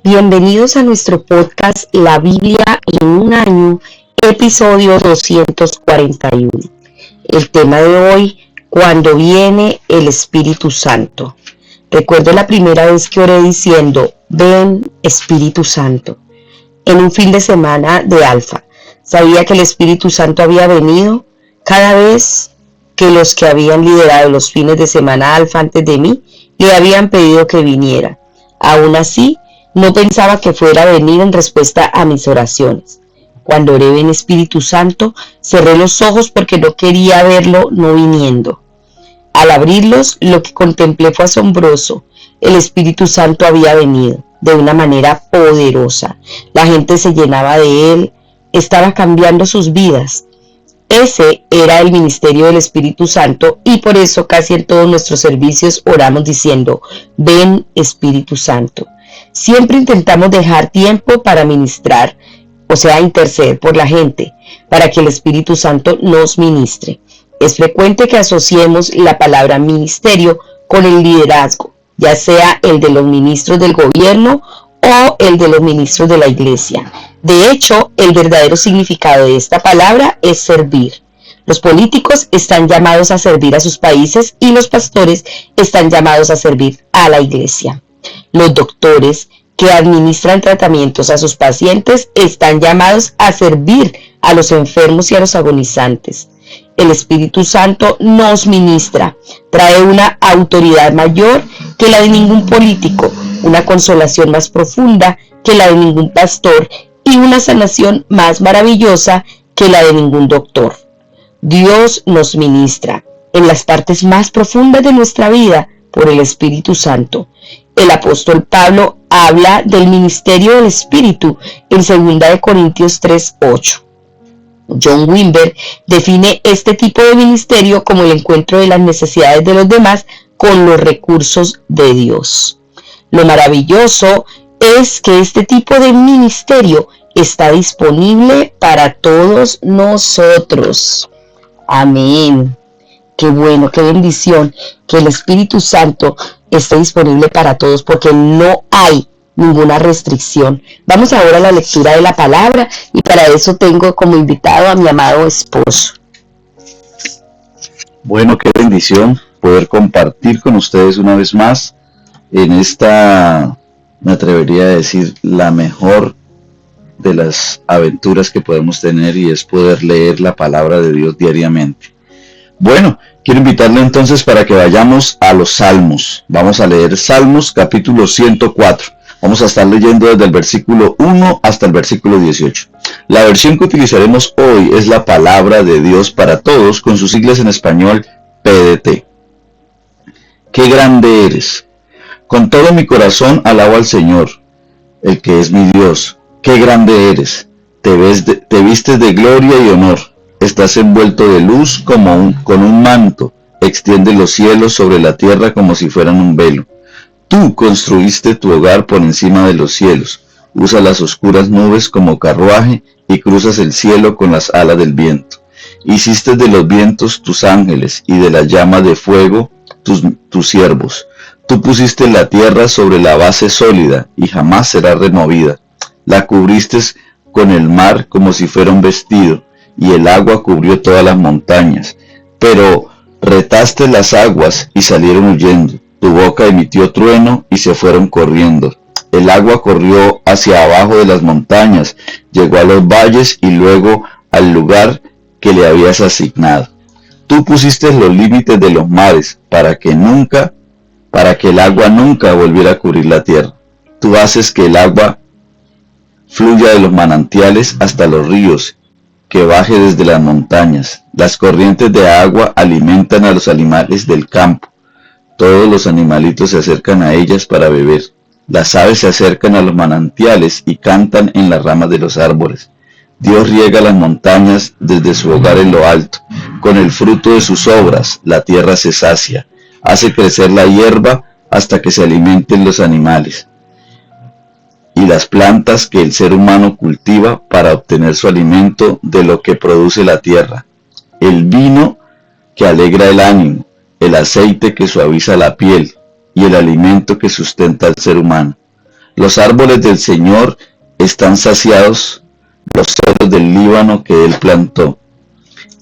Bienvenidos a nuestro podcast La Biblia en un año, episodio 241. El tema de hoy, cuando viene el Espíritu Santo. Recuerdo la primera vez que oré diciendo, ven Espíritu Santo. En un fin de semana de Alfa, sabía que el Espíritu Santo había venido cada vez que los que habían liderado los fines de semana Alfa antes de mí le habían pedido que viniera. Aún así, no pensaba que fuera a venir en respuesta a mis oraciones. Cuando oré en Espíritu Santo, cerré los ojos porque no quería verlo no viniendo. Al abrirlos, lo que contemplé fue asombroso. El Espíritu Santo había venido de una manera poderosa. La gente se llenaba de él, estaba cambiando sus vidas. Ese era el ministerio del Espíritu Santo y por eso casi en todos nuestros servicios oramos diciendo, ven Espíritu Santo. Siempre intentamos dejar tiempo para ministrar, o sea, interceder por la gente, para que el Espíritu Santo nos ministre. Es frecuente que asociemos la palabra ministerio con el liderazgo, ya sea el de los ministros del gobierno o el de los ministros de la iglesia. De hecho, el verdadero significado de esta palabra es servir. Los políticos están llamados a servir a sus países y los pastores están llamados a servir a la iglesia. Los doctores que administran tratamientos a sus pacientes están llamados a servir a los enfermos y a los agonizantes. El Espíritu Santo nos ministra, trae una autoridad mayor que la de ningún político, una consolación más profunda que la de ningún pastor y una sanación más maravillosa que la de ningún doctor. Dios nos ministra en las partes más profundas de nuestra vida por el Espíritu Santo. El apóstol Pablo habla del ministerio del Espíritu en 2 Corintios 3:8. John Wimber define este tipo de ministerio como el encuentro de las necesidades de los demás con los recursos de Dios. Lo maravilloso es que este tipo de ministerio está disponible para todos nosotros. Amén. Qué bueno, qué bendición que el Espíritu Santo esté disponible para todos porque no hay ninguna restricción. Vamos ahora a la lectura de la palabra y para eso tengo como invitado a mi amado esposo. Bueno, qué bendición poder compartir con ustedes una vez más en esta, me atrevería a decir, la mejor de las aventuras que podemos tener y es poder leer la palabra de Dios diariamente. Bueno, quiero invitarle entonces para que vayamos a los Salmos. Vamos a leer Salmos capítulo 104. Vamos a estar leyendo desde el versículo 1 hasta el versículo 18. La versión que utilizaremos hoy es la Palabra de Dios para Todos, con sus siglas en español PDT. ¡Qué grande eres! Con todo mi corazón alabo al Señor, el que es mi Dios. ¡Qué grande eres! Te vistes de gloria y honor. Estás envuelto de luz con un manto. Extiende los cielos sobre la tierra como si fueran un velo. Tú construiste tu hogar por encima de los cielos. Usas las oscuras nubes como carruaje y cruzas el cielo con las alas del viento. Hiciste de los vientos tus ángeles y de la llama de fuego tus siervos. Tú pusiste la tierra sobre la base sólida y jamás será removida. La cubriste con el mar como si fuera un vestido y el agua cubrió todas las montañas. Pero retaste las aguas y salieron huyendo. Tu boca emitió trueno y se fueron corriendo. El agua corrió hacia abajo de las montañas, llegó a los valles y luego al lugar que le habías asignado. Tú pusiste los límites de los mares para que el agua nunca volviera a cubrir la tierra. Tú haces que el agua fluya de los manantiales hasta los ríos, que baje desde las montañas. Las corrientes de agua alimentan a los animales del campo. Todos los animalitos se acercan a ellas para beber. Las aves se acercan a los manantiales y cantan en las ramas de los árboles. Dios riega las montañas desde su hogar en lo alto. Con el fruto de sus obras, la tierra se sacia. Hace crecer la hierba hasta que se alimenten los animales y las plantas que el ser humano cultiva para obtener su alimento de lo que produce la tierra. El vino que alegra el ánimo, el aceite que suaviza la piel y el alimento que sustenta al ser humano. Los árboles del Señor están saciados, los cedros del Líbano que Él plantó.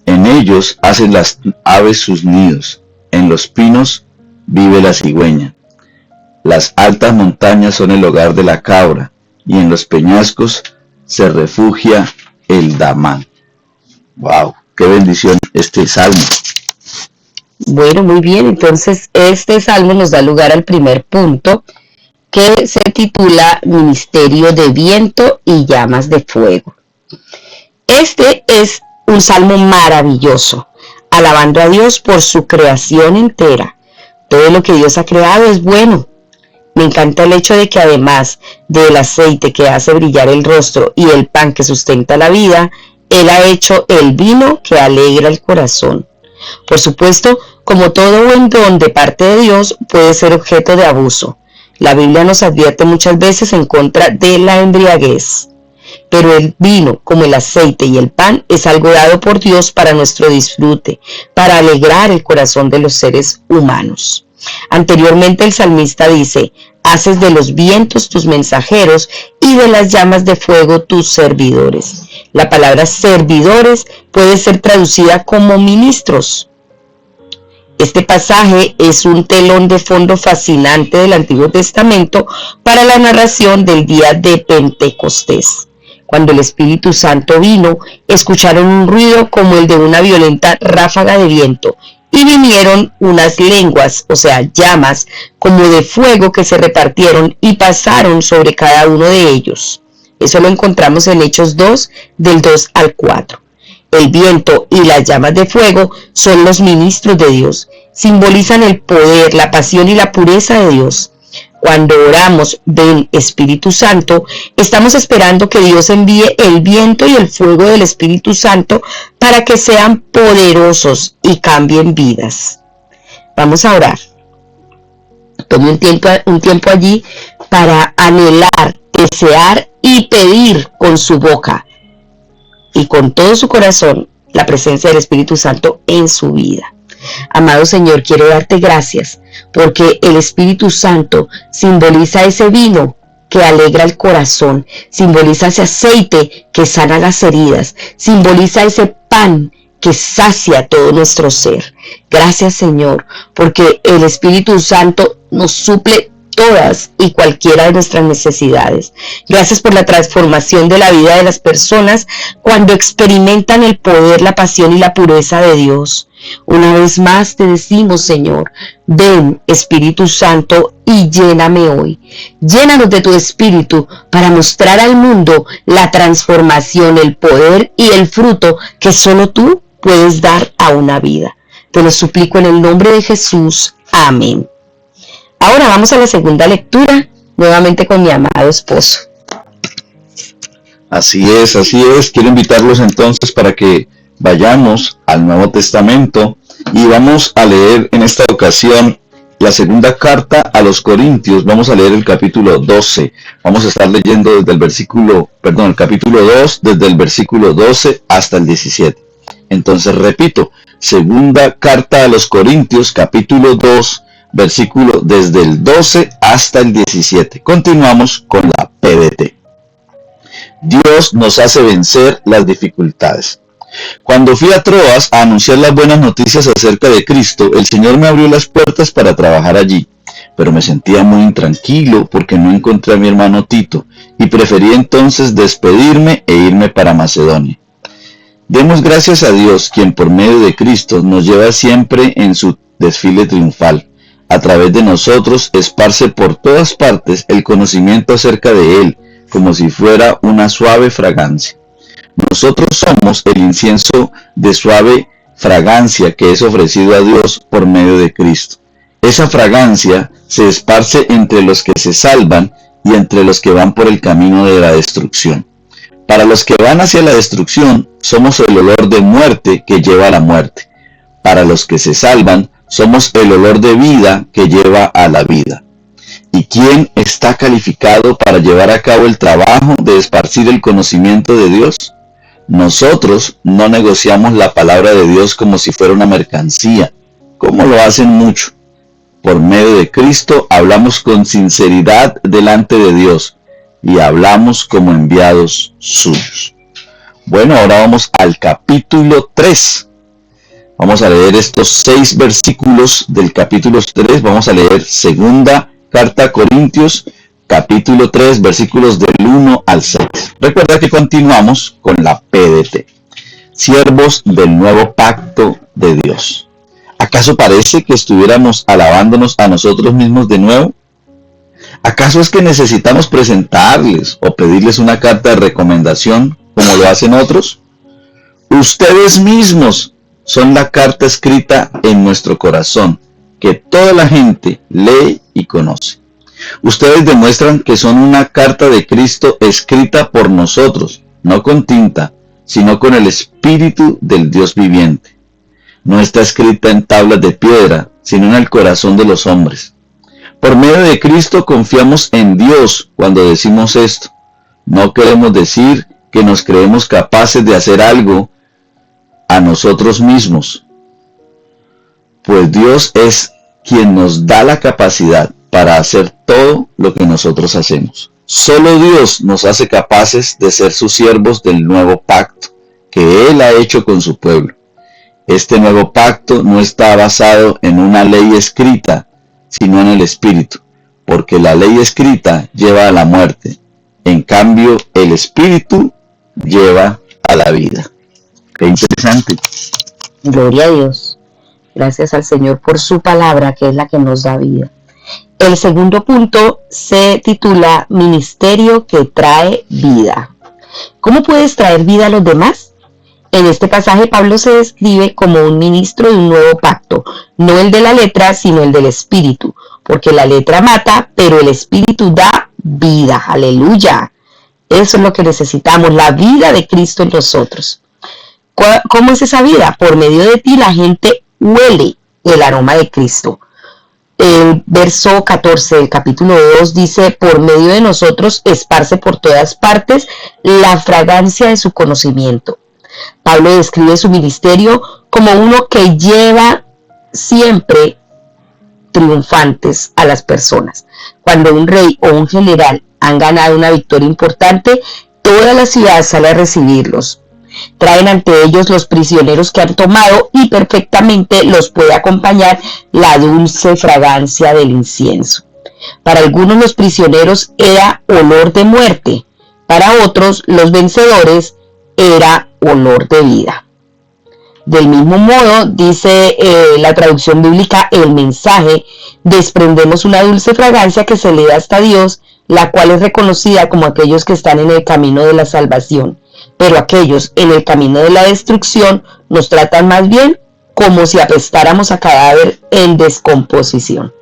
En ellos hacen las aves sus nidos, en los pinos vive la cigüeña. Las altas montañas son el hogar de la cabra, y en los peñascos se refugia el damán. ¡Wow! ¡Qué bendición este salmo! Bueno, muy bien, entonces este salmo nos da lugar al primer punto, que se titula Ministerio de Viento y Llamas de Fuego. Este es un salmo maravilloso, alabando a Dios por su creación entera. Todo lo que Dios ha creado es bueno. Me encanta el hecho de que además del aceite que hace brillar el rostro y el pan que sustenta la vida, Él ha hecho el vino que alegra el corazón. Por supuesto, como todo buen don de parte de Dios, puede ser objeto de abuso. La Biblia nos advierte muchas veces en contra de la embriaguez. Pero el vino, como el aceite y el pan, es algo dado por Dios para nuestro disfrute, para alegrar el corazón de los seres humanos. Anteriormente el salmista dice: haces de los vientos tus mensajeros y de las llamas de fuego tus servidores. La palabra servidores puede ser traducida como ministros. Este pasaje es un telón de fondo fascinante del Antiguo Testamento para la narración del día de Pentecostés. Cuando el Espíritu Santo vino, escucharon un ruido como el de una violenta ráfaga de viento, y vinieron unas lenguas, o sea, llamas, como de fuego que se repartieron y pasaron sobre cada uno de ellos. Eso lo encontramos en Hechos 2, del 2 al 4. El viento y las llamas de fuego son los ministros de Dios. Simbolizan el poder, la pasión y la pureza de Dios. Cuando oramos, ven Espíritu Santo, estamos esperando que Dios envíe el viento y el fuego del Espíritu Santo para que sean poderosos y cambien vidas. Vamos a orar. Tome un tiempo allí para anhelar, desear y pedir con su boca y con todo su corazón la presencia del Espíritu Santo en su vida. Amado Señor, quiero darte gracias porque el Espíritu Santo simboliza ese vino que alegra el corazón, simboliza ese aceite que sana las heridas, simboliza ese pan que sacia todo nuestro ser. Gracias, Señor, porque el Espíritu Santo nos suple todas y cualquiera de nuestras necesidades. Gracias por la transformación de la vida de las personas cuando experimentan el poder, la pasión y la pureza de Dios. Una vez más te decimos, Señor, ven Espíritu Santo y lléname hoy. Llénanos de tu Espíritu para mostrar al mundo la transformación, el poder y el fruto que solo tú puedes dar a una vida. Te lo suplico en el nombre de Jesús. Amén. Ahora vamos a la segunda lectura, nuevamente con mi amado esposo. Así es. Quiero invitarlos entonces para que vayamos al Nuevo Testamento y vamos a leer en esta ocasión la segunda carta a los Corintios. Vamos a leer el capítulo 12. Vamos a estar leyendo desde el capítulo 2, desde el versículo 12 hasta el 17. Entonces repito, segunda carta a los Corintios, capítulo 2, versículo desde el 12 hasta el 17. Continuamos con la PDT. Dios nos hace vencer las dificultades. Cuando fui a Troas a anunciar las buenas noticias acerca de Cristo, el Señor me abrió las puertas para trabajar allí, pero me sentía muy intranquilo porque no encontré a mi hermano Tito y preferí entonces despedirme e irme para Macedonia. Demos gracias a Dios, quien por medio de Cristo nos lleva siempre en su desfile triunfal. A través de nosotros esparce por todas partes el conocimiento acerca de Él, como si fuera una suave fragancia. Nosotros somos el incienso de suave fragancia que es ofrecido a Dios por medio de Cristo. Esa fragancia se esparce entre los que se salvan y entre los que van por el camino de la destrucción. Para los que van hacia la destrucción, somos el olor de muerte que lleva a la muerte. Para los que se salvan, somos el olor de vida que lleva a la vida. ¿Y quién está calificado para llevar a cabo el trabajo de esparcir el conocimiento de Dios? Nosotros no negociamos la palabra de Dios como si fuera una mercancía, como lo hacen muchos. Por medio de Cristo hablamos con sinceridad delante de Dios y hablamos como enviados suyos. Bueno, ahora vamos al capítulo 3. Vamos a leer estos 6 versículos del capítulo 3. Vamos a leer segunda carta a Corintios, capítulo 3, versículos del 1 al 6. Recuerda que continuamos con la PDT. Siervos del nuevo pacto de Dios. ¿Acaso parece que estuviéramos alabándonos a nosotros mismos de nuevo? ¿Acaso es que necesitamos presentarles o pedirles una carta de recomendación como lo hacen otros? Ustedes mismos son la carta escrita en nuestro corazón, que toda la gente lee y conoce. Ustedes demuestran que son una carta de Cristo escrita por nosotros, no con tinta, sino con el Espíritu del Dios viviente. No está escrita en tablas de piedra, sino en el corazón de los hombres. Por medio de Cristo confiamos en Dios cuando decimos esto. No queremos decir que nos creemos capaces de hacer algo a nosotros mismos, pues Dios es quien nos da la capacidad para hacer todo lo que nosotros hacemos. Solo Dios nos hace capaces de ser sus siervos del nuevo pacto que Él ha hecho con su pueblo. Este nuevo pacto no está basado en una ley escrita, sino en el Espíritu, porque la ley escrita lleva a la muerte. En cambio, el Espíritu lleva a la vida. Qué interesante. Gloria a Dios. Gracias al Señor por su palabra, que es la que nos da vida. El segundo punto se titula Ministerio que trae vida. ¿Cómo puedes traer vida a los demás? En este pasaje Pablo se describe como un ministro de un nuevo pacto, no el de la letra, sino el del Espíritu, porque la letra mata, pero el Espíritu da vida. Aleluya. Eso es lo que necesitamos, la vida de Cristo en nosotros. ¿Cómo es esa vida? Por medio de ti la gente huele el aroma de Cristo. El verso 14 del capítulo 2 dice, por medio de nosotros esparce por todas partes la fragancia de su conocimiento. Pablo describe su ministerio como uno que lleva siempre triunfantes a las personas. Cuando un rey o un general han ganado una victoria importante, toda la ciudad sale a recibirlos. Traen ante ellos los prisioneros que han tomado y perfectamente los puede acompañar la dulce fragancia del incienso. Para algunos los prisioneros era olor de muerte, para otros los vencedores era olor de vida. Del mismo modo, dice la traducción bíblica, el mensaje, desprendemos una dulce fragancia que se eleva hasta Dios, la cual es reconocida como aquellos que están en el camino de la salvación. Pero aquellos en el camino de la destrucción nos tratan más bien como si apestáramos a cadáver en descomposición.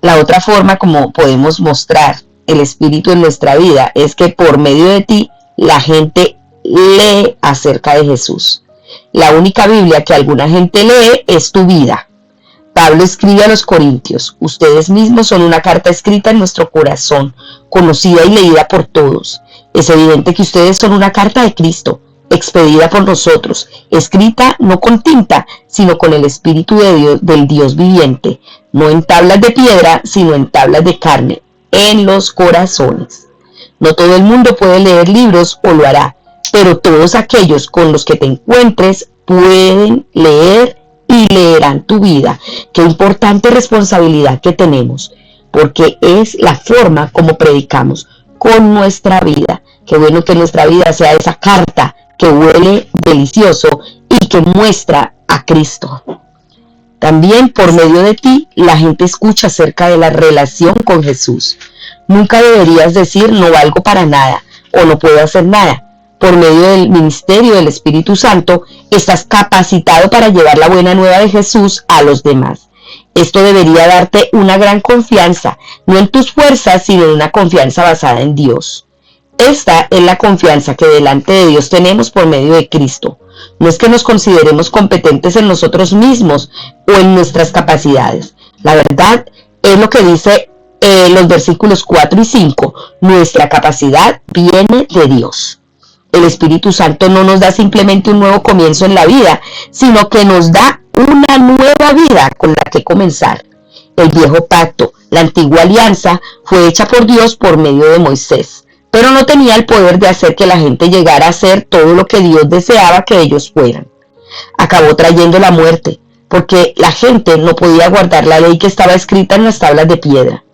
La otra forma como podemos mostrar el Espíritu en nuestra vida es que por medio de ti la gente lee acerca de Jesús. La única Biblia que alguna gente lee es tu vida. Pablo escribe a los Corintios, ustedes mismos son una carta escrita en nuestro corazón, conocida y leída por todos. Es evidente que ustedes son una carta de Cristo, expedida por nosotros, escrita no con tinta, sino con el Espíritu de Dios, del Dios viviente, no en tablas de piedra, sino en tablas de carne, en los corazones. No todo el mundo puede leer libros o lo hará, pero todos aquellos con los que te encuentres pueden leer y leerán tu vida. Qué importante responsabilidad que tenemos, porque es la forma como predicamos con nuestra vida. Qué bueno que nuestra vida sea esa carta que huele delicioso y que muestra a Cristo. También por medio de ti la gente escucha acerca de la relación con Jesús. Nunca deberías decir no valgo para nada o no puedo hacer nada. Por medio del ministerio del Espíritu Santo estás capacitado para llevar la buena nueva de Jesús a los demás. Esto debería darte una gran confianza, no en tus fuerzas, sino en una confianza basada en Dios. Esta es la confianza que delante de Dios tenemos por medio de Cristo. No es que nos consideremos competentes en nosotros mismos o en nuestras capacidades. La verdad es lo que dice los versículos 4 y 5. Nuestra capacidad viene de Dios. El Espíritu Santo no nos da simplemente un nuevo comienzo en la vida, sino que nos da una nueva vida con la que comenzar. El viejo pacto, la antigua alianza, fue hecha por Dios por medio de Moisés, pero no tenía el poder de hacer que la gente llegara a ser todo lo que Dios deseaba que ellos fueran. Acabó trayendo la muerte, porque la gente no podía guardar la ley que estaba escrita en las tablas de piedra.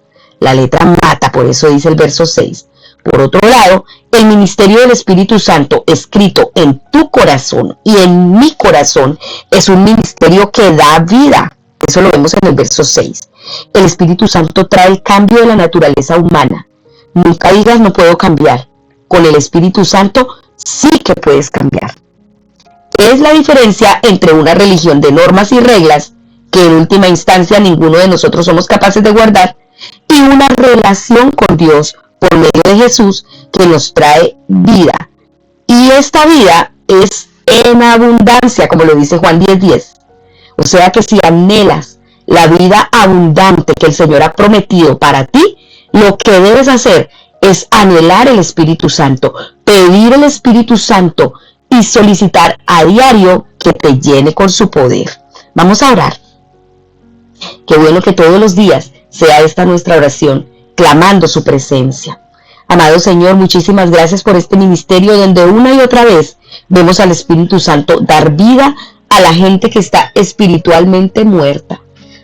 La letra mata, por eso dice el verso 6. Por otro lado, el ministerio del Espíritu Santo, escrito en tu corazón y en mi corazón, es un ministerio que da vida. Eso lo vemos en el verso 6. El Espíritu Santo trae el cambio de la naturaleza humana. Nunca digas no puedo cambiar. Con el Espíritu Santo sí que puedes cambiar. Es la diferencia entre una religión de normas y reglas, que en última instancia ninguno de nosotros somos capaces de guardar, y una relación con Dios por medio de Jesús que nos trae vida. Y esta vida es en abundancia, como lo dice Juan 10:10. O sea que si anhelas la vida abundante que el Señor ha prometido para ti, lo que debes hacer es anhelar el Espíritu Santo, pedir el Espíritu Santo y solicitar a diario que te llene con su poder. Vamos a orar. Qué bueno que todos los días sea esta nuestra oración, clamando su presencia. Amado Señor, muchísimas gracias por este ministerio donde una y otra vez vemos al Espíritu Santo dar vida a la gente que está espiritualmente muerta.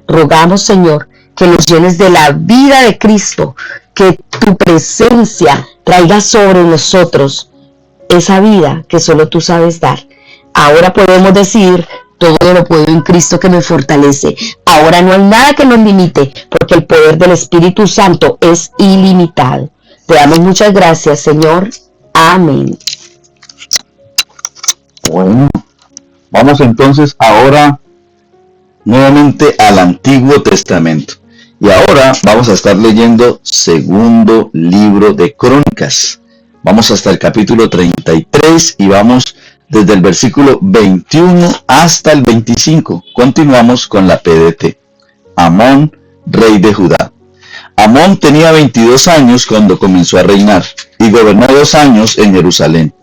Rogamos, Señor, que nos llenes de la vida de Cristo, que tu presencia traiga sobre nosotros esa vida que solo tú sabes dar. Ahora podemos decir: todo lo puedo en Cristo que me fortalece. Ahora no hay nada que nos limite, porque el poder del Espíritu Santo es ilimitado. Te damos muchas gracias, Señor. Amén. Bueno, vamos entonces ahora nuevamente al Antiguo Testamento. Y ahora vamos a estar leyendo segundo libro de Crónicas. Vamos hasta el capítulo 33 y vamos desde el versículo 21 hasta el 25. Continuamos con la PDT. Amón, rey de Judá. Amón tenía 22 años cuando comenzó a reinar y gobernó 2 años en Jerusalén.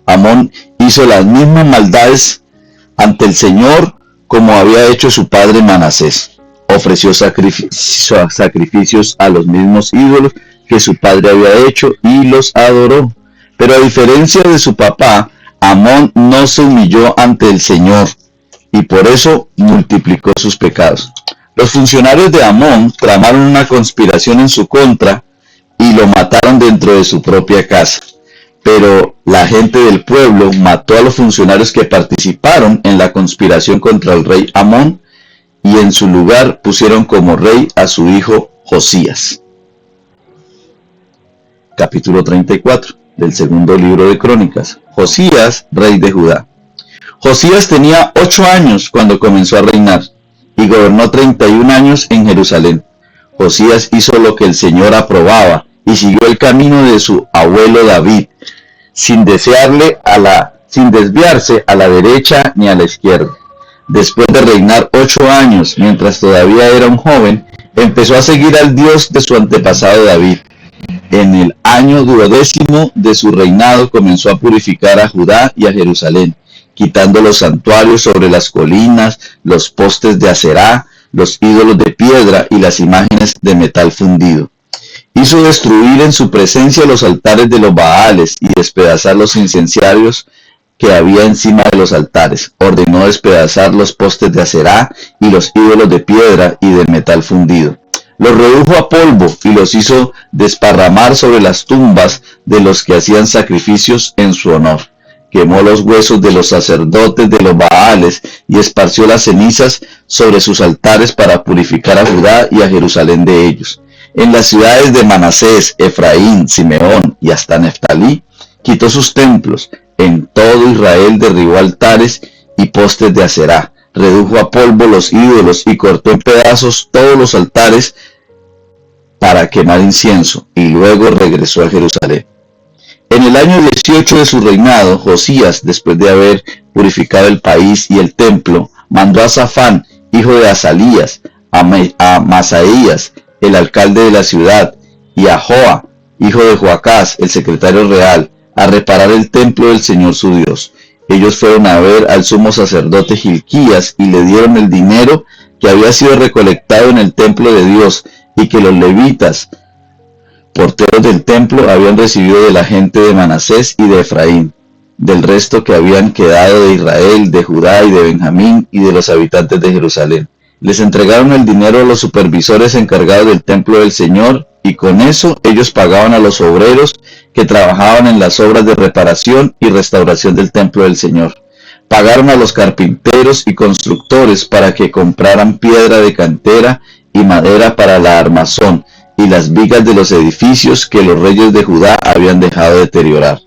Amón hizo las mismas maldades ante el Señor como había hecho su padre Manasés. Ofreció sacrificios a los mismos ídolos que su padre había hecho y los adoró. Pero a diferencia de su papá, Amón no se humilló ante el Señor y por eso multiplicó sus pecados. Los funcionarios de Amón tramaron una conspiración en su contra y lo mataron dentro de su propia casa. Pero la gente del pueblo mató a los funcionarios que participaron en la conspiración contra el rey Amón y en su lugar pusieron como rey a su hijo Josías. Capítulo 34 del segundo libro de Crónicas. Josías, rey de Judá. Josías tenía 8 años cuando comenzó a reinar y gobernó 31 años en Jerusalén. Josías hizo lo que el Señor aprobaba y siguió el camino de su abuelo David, sin desviarse a la derecha ni a la izquierda. Después de reinar 8 años, mientras todavía era un joven, empezó a seguir al Dios de su antepasado David. En el año 12º de su reinado comenzó a purificar a Judá y a Jerusalén, quitando los santuarios sobre las colinas, los postes de Aserá, los ídolos de piedra y las imágenes de metal fundido. Hizo destruir en su presencia los altares de los Baales y despedazar los incenciarios que había encima de los altares. Ordenó despedazar los postes de Aserá y los ídolos de piedra y del metal fundido. Los redujo a polvo y los hizo desparramar sobre las tumbas de los que hacían sacrificios en su honor. Quemó los huesos de los sacerdotes de los Baales y esparció las cenizas sobre sus altares para purificar a Judá y a Jerusalén de ellos. En las ciudades de Manasés, Efraín, Simeón y hasta Neftalí, quitó sus templos. En todo Israel derribó altares y postes de Aserá. Redujo a polvo los ídolos y cortó en pedazos todos los altares para quemar incienso, y luego regresó a Jerusalén. En el año 18 de su reinado, Josías, después de haber purificado el país y el templo, mandó a Safán, hijo de Asalías, a Masaías, el alcalde de la ciudad, y a Joa, hijo de Joacás, el secretario real, a reparar el templo del Señor su Dios. Ellos fueron a ver al sumo sacerdote Hilquías y le dieron el dinero que había sido recolectado en el templo de Dios y que los levitas, porteros del templo, habían recibido de la gente de Manasés y de Efraín, del resto que habían quedado de Israel, de Judá y de Benjamín y de los habitantes de Jerusalén. Les entregaron el dinero a los supervisores encargados del templo del Señor, y con eso ellos pagaban a los obreros que trabajaban en las obras de reparación y restauración del templo del Señor. Pagaron a los carpinteros y constructores para que compraran piedra de cantera y madera para la armazón y las vigas de los edificios que los reyes de Judá habían dejado deteriorar.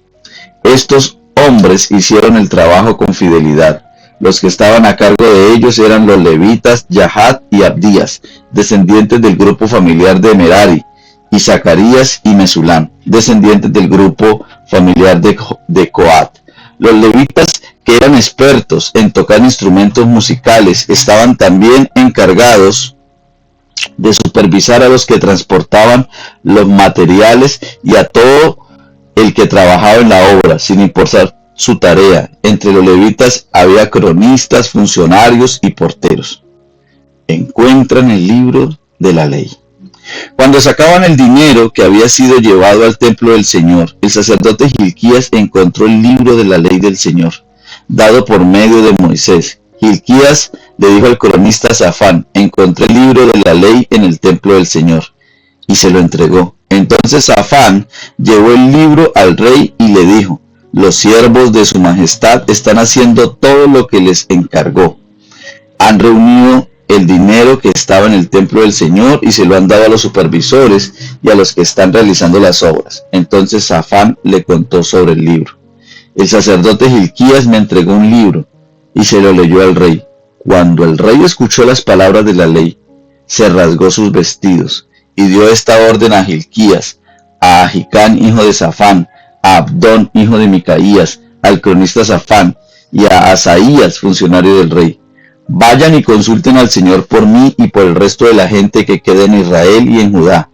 Estos hombres hicieron el trabajo con fidelidad. Los que estaban a cargo de ellos eran los levitas Yahat y Abdías, descendientes del grupo familiar de Merari, y Zacarías y Mesulam, descendientes del grupo familiar de Coat. Los levitas, que eran expertos en tocar instrumentos musicales, estaban también encargados de supervisar a los que transportaban los materiales y a todo el que trabajaba en la obra, sin importar su tarea. Entre los levitas había cronistas, funcionarios y porteros. Encuentran el libro de la ley. Cuando sacaban el dinero que había sido llevado al templo del Señor, el sacerdote Hilquías encontró el libro de la ley del Señor, dado por medio de Moisés. Hilquías le dijo al cronista Safán: encontré el libro de la ley en el templo del Señor, y se lo entregó. Entonces Safán llevó el libro al rey y le dijo: los siervos de su majestad están haciendo todo lo que les encargó. Han reunido el dinero que estaba en el templo del Señor y se lo han dado a los supervisores y a los que están realizando las obras. Entonces Safán le contó sobre el libro. El sacerdote Hilquías me entregó un libro y se lo leyó al rey. Cuando el rey escuchó las palabras de la ley, se rasgó sus vestidos y dio esta orden a Hilquías, a Ahicán hijo de Safán, a Abdón hijo de Micaías, al cronista Safán y a Asaías, funcionario del rey: vayan y consulten al Señor por mí y por el resto de la gente que queda en Israel y en Judá.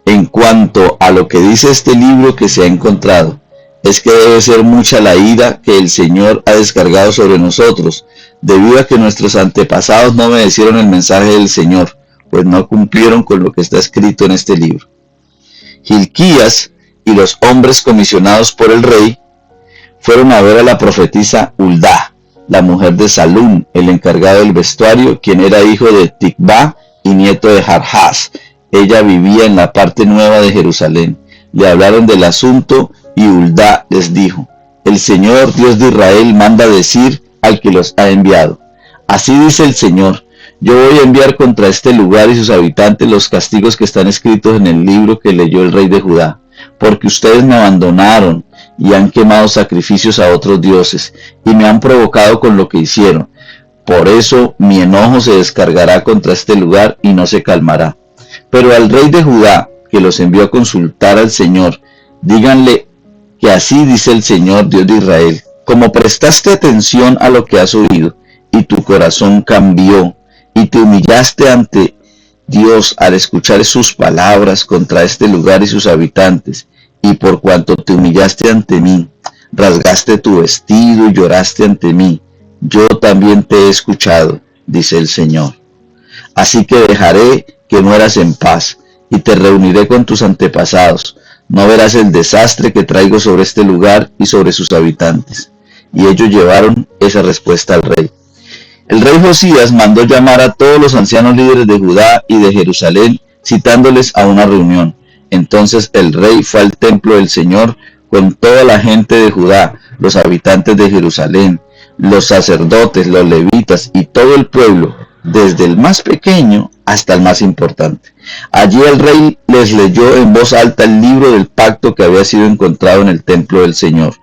En cuanto a lo que dice este libro que se ha encontrado, es que debe ser mucha la ira que el Señor ha descargado sobre nosotros, debido a que nuestros antepasados no obedecieron el mensaje del Señor, pues no cumplieron con lo que está escrito en este libro. Hilquías y los hombres comisionados por el rey fueron a ver a la profetisa Huldá, la mujer de Salum, el encargado del vestuario, quien era hijo de Tikvá y nieto de Jarjás. Ella vivía en la parte nueva de Jerusalén. Le hablaron del asunto y Huldá les dijo: el Señor, Dios de Israel, manda decir al que los ha enviado: así dice el Señor, yo voy a enviar contra este lugar y sus habitantes los castigos que están escritos en el libro que leyó el rey de Judá, porque ustedes me abandonaron y han quemado sacrificios a otros dioses, y me han provocado con lo que hicieron. Por eso mi enojo se descargará contra este lugar y no se calmará. Pero al rey de Judá, que los envió a consultar al Señor, díganle que así dice el Señor, Dios de Israel: como prestaste atención a lo que has oído, y tu corazón cambió, y te humillaste ante Dios al escuchar sus palabras contra este lugar y sus habitantes, y por cuanto te humillaste ante mí, rasgaste tu vestido y lloraste ante mí, yo también te he escuchado, dice el Señor. Así que dejaré que mueras en paz, y te reuniré con tus antepasados. No verás el desastre que traigo sobre este lugar y sobre sus habitantes. Y ellos llevaron esa respuesta al rey. El rey Josías mandó llamar a todos los ancianos líderes de Judá y de Jerusalén, citándoles a una reunión. Entonces el rey fue al templo del Señor con toda la gente de Judá, los habitantes de Jerusalén, los sacerdotes, los levitas y todo el pueblo, desde el más pequeño hasta el más importante. Allí el rey les leyó en voz alta el libro del pacto que había sido encontrado en el templo del Señor.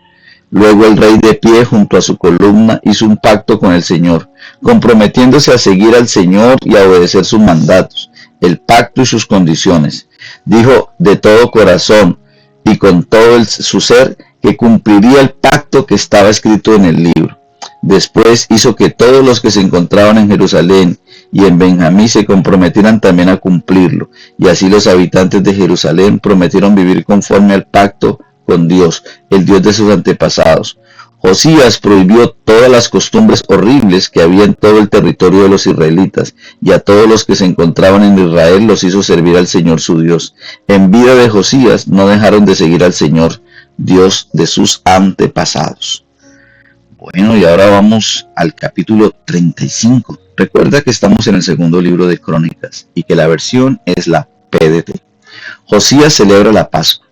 Luego el rey, de pie junto a su columna, hizo un pacto con el Señor, comprometiéndose a seguir al Señor y a obedecer sus mandatos, el pacto y sus condiciones. Dijo de todo corazón y con todo su ser que cumpliría el pacto que estaba escrito en el libro. Después hizo que todos los que se encontraban en Jerusalén y en Benjamín se comprometieran también a cumplirlo, y así los habitantes de Jerusalén prometieron vivir conforme al pacto con Dios, el Dios de sus antepasados. Josías prohibió todas las costumbres horribles que había en todo el territorio de los israelitas, y a todos los que se encontraban en Israel los hizo servir al Señor su Dios. En vida de Josías no dejaron de seguir al Señor, Dios de sus antepasados. Bueno, y ahora vamos al capítulo 35. Recuerda que estamos en el segundo libro de Crónicas y que la versión es la PDT. Josías celebra la Pascua.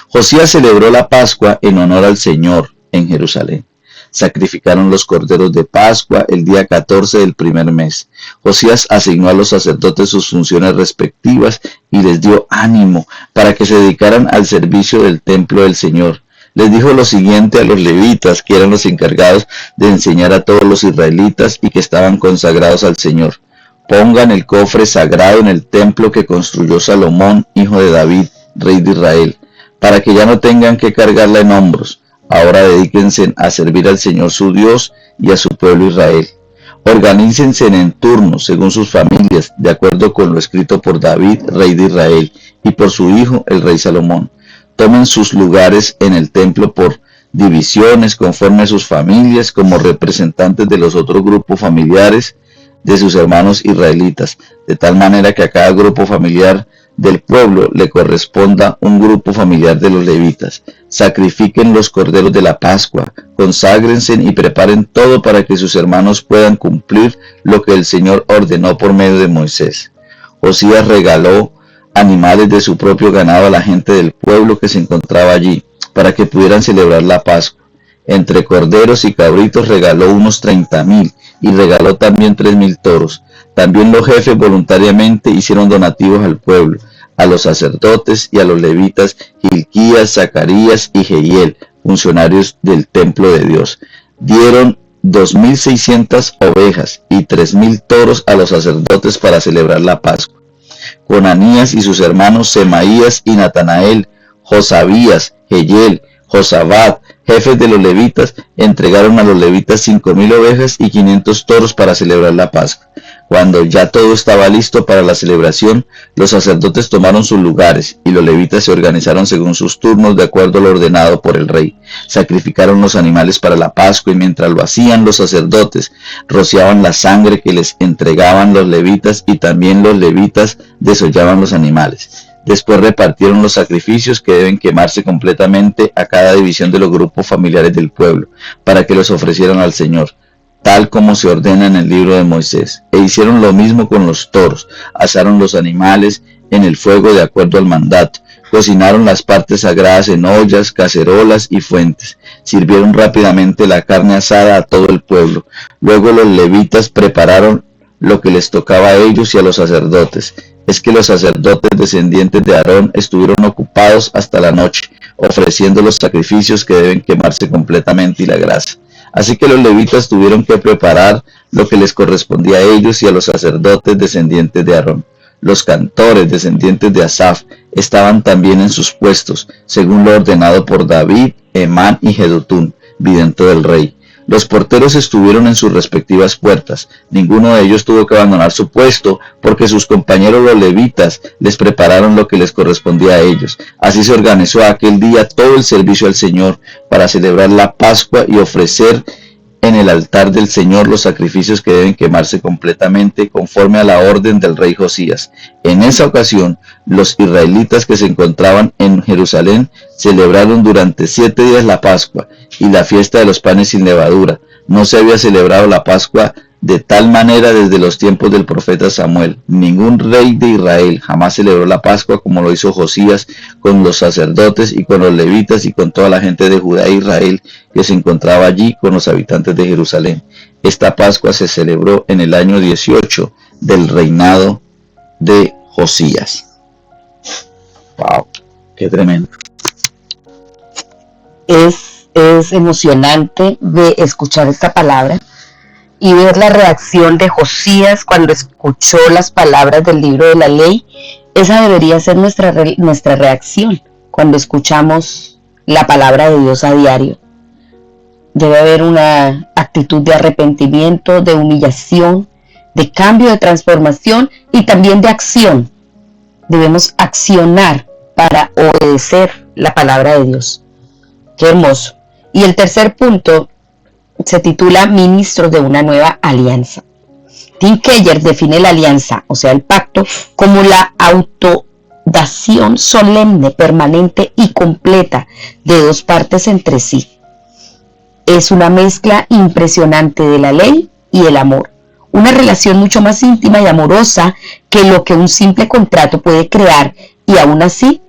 Josías celebró la Pascua en honor al Señor en Jerusalén. Sacrificaron los corderos de Pascua el día 14 del primer mes. Josías asignó a los sacerdotes sus funciones respectivas y les dio ánimo para que se dedicaran al servicio del templo del Señor. Les dijo lo siguiente a los levitas, que eran los encargados de enseñar a todos los israelitas y que estaban consagrados al Señor: pongan el cofre sagrado en el templo que construyó Salomón, hijo de David, rey de Israel, para que ya no tengan que cargarla en hombros. Ahora dedíquense a servir al Señor su Dios y a su pueblo Israel. Organícense en turnos según sus familias, de acuerdo con lo escrito por David, rey de Israel, y por su hijo, el rey Salomón. Tomen sus lugares en el templo por divisiones conforme a sus familias, como representantes de los otros grupos familiares de sus hermanos israelitas, de tal manera que a cada grupo familiar del pueblo le corresponda un grupo familiar de los levitas. Sacrifiquen los corderos de la Pascua, conságrense y preparen todo para que sus hermanos puedan cumplir lo que el Señor ordenó por medio de Moisés. Josías regaló animales de su propio ganado a la gente del pueblo que se encontraba allí, para que pudieran celebrar la Pascua. Entre corderos y cabritos regaló unos 30,000 y regaló también 3,000 toros. También los jefes voluntariamente hicieron donativos al pueblo, a los sacerdotes y a los levitas Hilquías, Zacarías y Jehiel, funcionarios del templo de Dios. Dieron 2,600 ovejas y 3,000 toros a los sacerdotes para celebrar la Pascua. Conanías y sus hermanos Semaías y Natanael, Josabías, Jehiel, Josabad, jefes de los levitas, entregaron a los levitas 5,000 ovejas y 500 toros para celebrar la Pascua. Cuando ya todo estaba listo para la celebración, los sacerdotes tomaron sus lugares y los levitas se organizaron según sus turnos de acuerdo a lo ordenado por el rey. Sacrificaron los animales para la Pascua y mientras lo hacían los sacerdotes rociaban la sangre que les entregaban los levitas y también los levitas desollaban los animales. Después repartieron los sacrificios que deben quemarse completamente a cada división de los grupos familiares del pueblo, para que los ofrecieran al Señor, tal como se ordena en el libro de Moisés. E hicieron lo mismo con los toros, asaron los animales en el fuego de acuerdo al mandato, cocinaron las partes sagradas en ollas, cacerolas y fuentes, sirvieron rápidamente la carne asada a todo el pueblo. Luego los levitas prepararon lo que les tocaba a ellos y a los sacerdotes. Es que los sacerdotes descendientes de Aarón estuvieron ocupados hasta la noche, ofreciendo los sacrificios que deben quemarse completamente y la grasa. Así que los levitas tuvieron que preparar lo que les correspondía a ellos y a los sacerdotes descendientes de Aarón. Los cantores descendientes de Asaf estaban también en sus puestos, según lo ordenado por David, Emán y Jedutún, vidente del rey. Los porteros estuvieron en sus respectivas puertas. Ninguno de ellos tuvo que abandonar su puesto, porque sus compañeros los levitas les prepararon lo que les correspondía a ellos. Así se organizó aquel día todo el servicio al Señor para celebrar la Pascua y ofrecer en el altar del Señor los sacrificios que deben quemarse completamente conforme a la orden del rey Josías. En esa ocasión, los israelitas que se encontraban en Jerusalén celebraron durante 7 días la Pascua y la fiesta de los panes sin levadura. No se había celebrado la Pascua de tal manera desde los tiempos del profeta Samuel. Ningún rey de Israel jamás celebró la Pascua como lo hizo Josías con los sacerdotes y con los levitas y con toda la gente de Judá e Israel que se encontraba allí con los habitantes de Jerusalén. Esta Pascua se celebró en el año 18 del reinado de Josías. ¡Wow! ¡Qué tremendo! Es emocionante de escuchar esta palabra y ver la reacción de Josías cuando escuchó las palabras del libro de la ley. Esa debería ser nuestra reacción cuando escuchamos la palabra de Dios a diario. Debe haber una actitud de arrepentimiento, de humillación, de cambio, de transformación y también de acción. Debemos accionar para obedecer la palabra de Dios. ¡Qué hermoso! Y el tercer punto se titula Ministros de una nueva alianza. Tim Keller define la alianza, o sea el pacto, como la autodación solemne, permanente y completa de dos partes entre sí. Es una mezcla impresionante de la ley y el amor, una relación mucho más íntima y amorosa que lo que un simple contrato puede crear, y aún así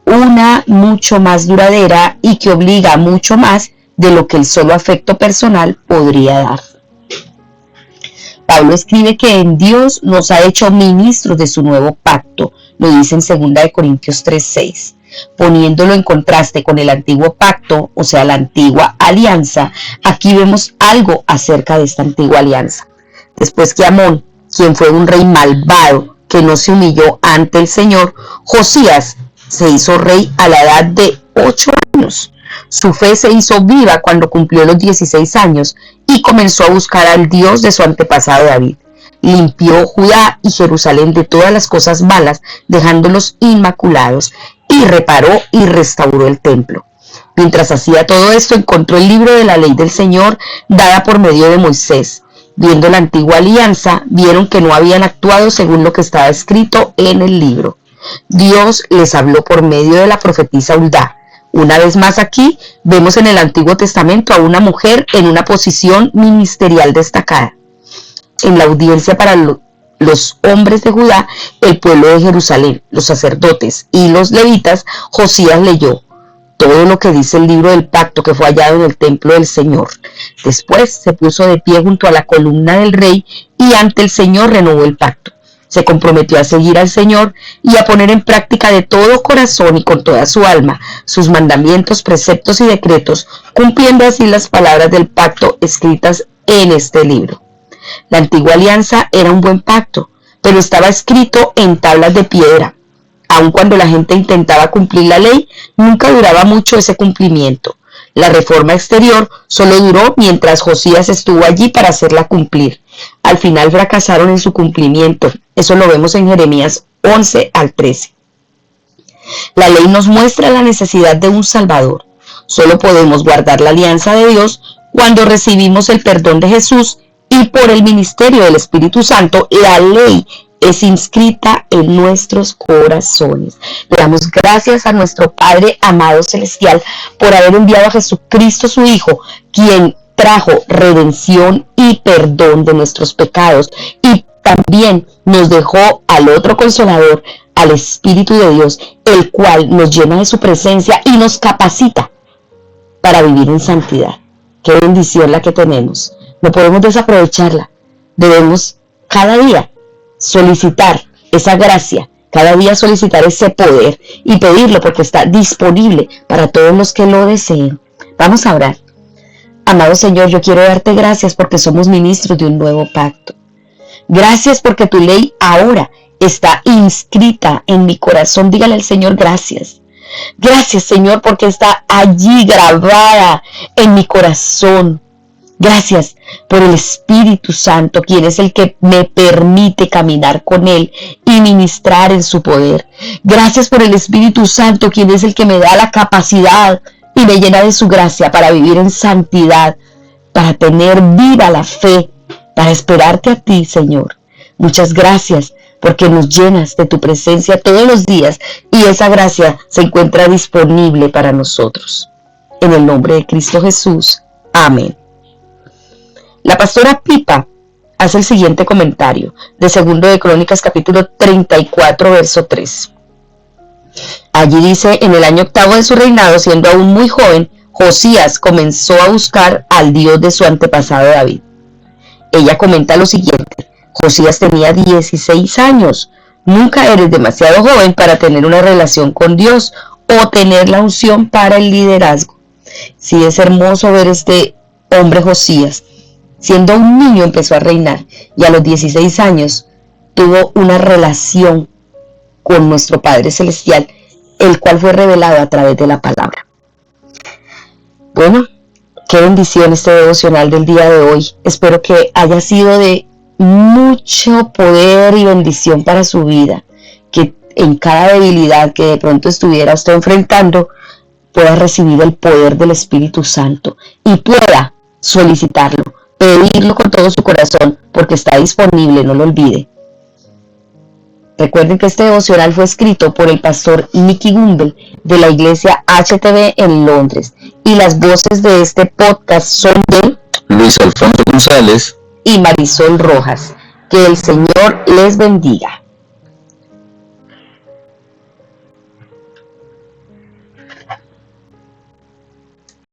una mucho más duradera y que obliga mucho más de lo que el solo afecto personal podría dar. Pablo escribe que en Dios nos ha hecho ministros de su nuevo pacto, lo dice en 2 Corintios 3:6. Poniéndolo en contraste con el antiguo pacto, o sea, la antigua alianza, aquí vemos algo acerca de esta antigua alianza. Después que Amón, quien fue un rey malvado, que no se humilló ante el Señor, Josías se hizo rey a la edad de 8 años. Su fe se hizo viva cuando cumplió los 16 años y comenzó a buscar al Dios de su antepasado David. Limpió Judá y Jerusalén de todas las cosas malas, dejándolos inmaculados, y reparó y restauró el templo. Mientras hacía todo esto, encontró el libro de la ley del Señor dada por medio de Moisés. Viendo la antigua alianza, vieron que no habían actuado según lo que estaba escrito en el libro. Dios les habló por medio de la profetisa Hulda. Una vez más aquí vemos en el Antiguo Testamento a una mujer en una posición ministerial destacada. En la audiencia para los hombres de Judá, el pueblo de Jerusalén, los sacerdotes y los levitas, Josías leyó todo lo que dice el libro del pacto que fue hallado en el templo del Señor. Después se puso de pie junto a la columna del rey y ante el Señor renovó el pacto. Se comprometió a seguir al Señor y a poner en práctica de todo corazón y con toda su alma sus mandamientos, preceptos y decretos, cumpliendo así las palabras del pacto escritas en este libro. La antigua alianza era un buen pacto, pero estaba escrito en tablas de piedra. Aun cuando la gente intentaba cumplir la ley, nunca duraba mucho ese cumplimiento. La reforma exterior solo duró mientras Josías estuvo allí para hacerla cumplir. Al final fracasaron en su cumplimiento. Eso lo vemos en Jeremías 11 al 13. La ley nos muestra la necesidad de un Salvador. Solo podemos guardar la alianza de Dios cuando recibimos el perdón de Jesús y por el ministerio del Espíritu Santo. La ley es inscrita en nuestros corazones. Le damos gracias a nuestro Padre amado celestial por haber enviado a Jesucristo su Hijo, quien trajo redención y perdón de nuestros pecados, y también nos dejó al otro Consolador, al Espíritu de Dios, el cual nos llena de su presencia y nos capacita para vivir en santidad. Qué bendición la que tenemos. No podemos desaprovecharla. Debemos cada día solicitar esa gracia, cada día solicitar ese poder y pedirlo, porque está disponible para todos los que lo deseen. Vamos a orar. Amado Señor, yo quiero darte gracias porque somos ministros de un nuevo pacto. Gracias porque tu ley ahora está inscrita en mi corazón. Dígale al Señor gracias. Gracias, Señor, porque está allí grabada en mi corazón. Gracias por el Espíritu Santo, quien es el que me permite caminar con Él y ministrar en su poder. Gracias por el Espíritu Santo, quien es el que me da la capacidad y me llena de su gracia para vivir en santidad, para tener viva la fe, para esperarte a ti, Señor. Muchas gracias porque nos llenas de tu presencia todos los días y esa gracia se encuentra disponible para nosotros. En el nombre de Cristo Jesús. Amén. La pastora Pipa hace el siguiente comentario de 2 de Crónicas capítulo 34 verso 3. Allí dice: en el año 8º de su reinado, siendo aún muy joven, Josías comenzó a buscar al Dios de su antepasado David. Ella comenta lo siguiente: Josías tenía 16 años. Nunca eres demasiado joven para tener una relación con Dios o tener la unción para el liderazgo. Sí, es hermoso ver este hombre Josías. Siendo un niño empezó a reinar y a los 16 años tuvo una relación con nuestro Padre Celestial, el cual fue revelado a través de la palabra. Bueno, qué bendición este devocional del día de hoy. Espero que haya sido de mucho poder y bendición para su vida, que en cada debilidad que de pronto estuviera usted enfrentando pueda recibir el poder del Espíritu Santo y pueda solicitarlo, pedirlo con todo su corazón, porque está disponible, no lo olvide. Recuerden que este devocional fue escrito por el pastor Nicky Gumbel de la iglesia HTB en Londres, y las voces de este podcast son de Luis Alfonso González y Marisol Rojas. Que el Señor les bendiga.